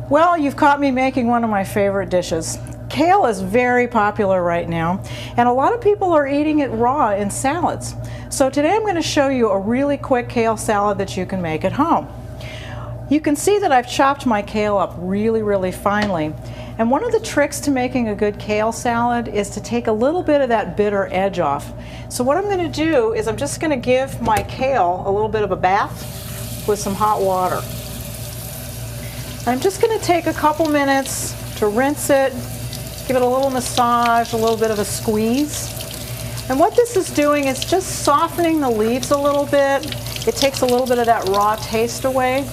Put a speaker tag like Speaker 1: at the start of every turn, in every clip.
Speaker 1: Well, you've caught me making one of my favorite dishes. Kale is very popular right now, and a lot of people are eating it raw in salads. So today I'm going to show you a really quick kale salad that you can make at home. You can see that I've chopped my kale up really finely. And one of the tricks to making a good kale salad is to take a little bit of that bitter edge off. So what I'm going to do is I'm just going to give my kale a little bit of a bath with some hot water. I'm just going to take a couple minutes to rinse it, give it a little massage, a little bit of a squeeze. And what this is doing is just softening the leaves a little bit. It takes a little bit of that raw taste away,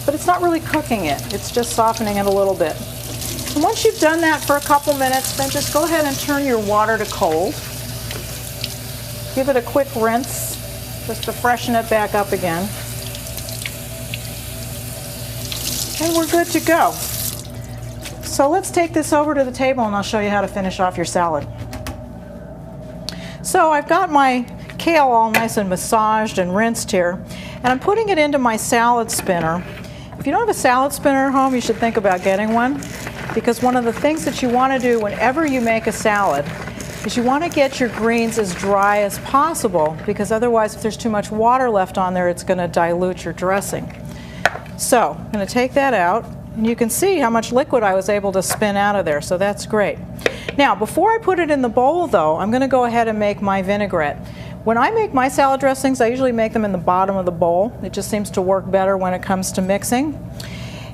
Speaker 1: but it's not really cooking it. It's just softening it a little bit. And once you've done that for a couple minutes, then just go ahead and turn your water to cold. Give it a quick rinse just to freshen it back up again. And we're good to go. So let's take this over to the table and I'll show you how to finish off your salad. So I've got my kale all nice and massaged and rinsed here, and I'm putting it into my salad spinner. If you don't have a salad spinner at home, you should think about getting one, because one of the things that you want to do whenever you make a salad is you want to get your greens as dry as possible, because otherwise if there's too much water left on there, it's going to dilute your dressing. So I'm going to take that out, and you can see how much liquid I was able to spin out of there, so that's great. Now, before I put it in the bowl though, I'm going to go ahead and make my vinaigrette. When I make my salad dressings, I usually make them in the bottom of the bowl. It just seems to work better when it comes to mixing.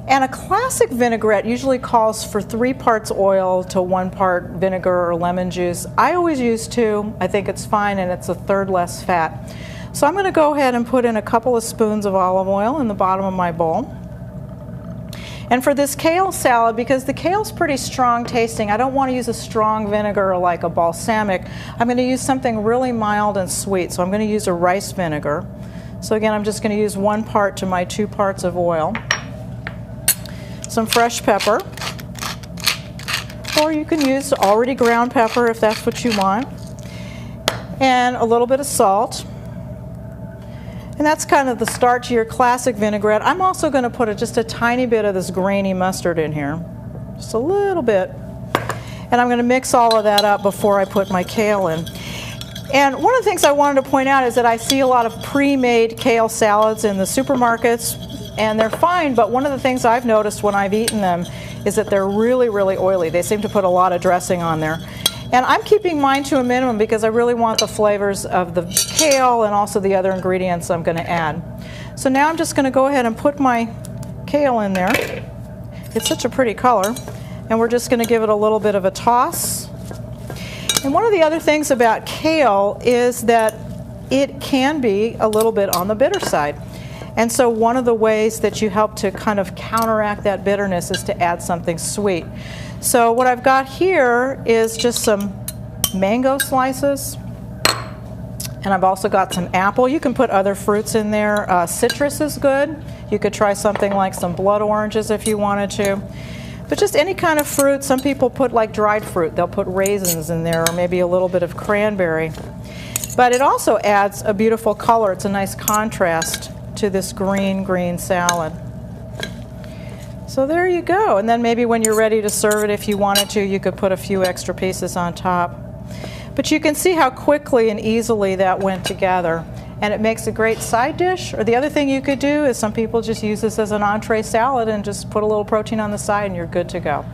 Speaker 1: And a classic vinaigrette usually calls for 3 parts oil to 1 part vinegar or lemon juice. I always use 2. I think it's fine, and it's 1/3 less fat. So I'm going to go ahead and put in a couple of spoons of olive oil in the bottom of my bowl. And for this kale salad, because the kale's pretty strong tasting, I don't want to use a strong vinegar like a balsamic. I'm going to use something really mild and sweet. So I'm going to use a rice vinegar. So again, I'm just going to use 1 part to my 2 parts of oil. Some fresh pepper. Or you can use already ground pepper if that's what you want. And a little bit of salt. And that's kind of the start to your classic vinaigrette. I'm also going to put just a tiny bit of this grainy mustard in here. Just a little bit. And I'm going to mix all of that up before I put my kale in. And one of the things I wanted to point out is that I see a lot of pre-made kale salads in the supermarkets, and they're fine, but one of the things I've noticed when I've eaten them is that they're really oily. They seem to put a lot of dressing on there. And I'm keeping mine to a minimum because I really want the flavors of the kale and also the other ingredients I'm going to add. So now I'm just going to go ahead and put my kale in there. It's such a pretty color. And we're just going to give it a little bit of a toss. And one of the other things about kale is that it can be a little bit on the bitter side. And so one of the ways that you help to kind of counteract that bitterness is to add something sweet. So what I've got here is just some mango slices, and I've also got some apple. You can put other fruits in there. Citrus is good. You could try something like some blood oranges if you wanted to. But just any kind of fruit. Some people put like dried fruit. They'll put raisins in there, or maybe a little bit of cranberry. But it also adds a beautiful color. It's a nice contrast to this green salad. So there you go. And then maybe when you're ready to serve it, if you wanted to, you could put a few extra pieces on top. But you can see how quickly and easily that went together. And it makes a great side dish. Or the other thing you could do is some people just use this as an entree salad and just put a little protein on the side and you're good to go.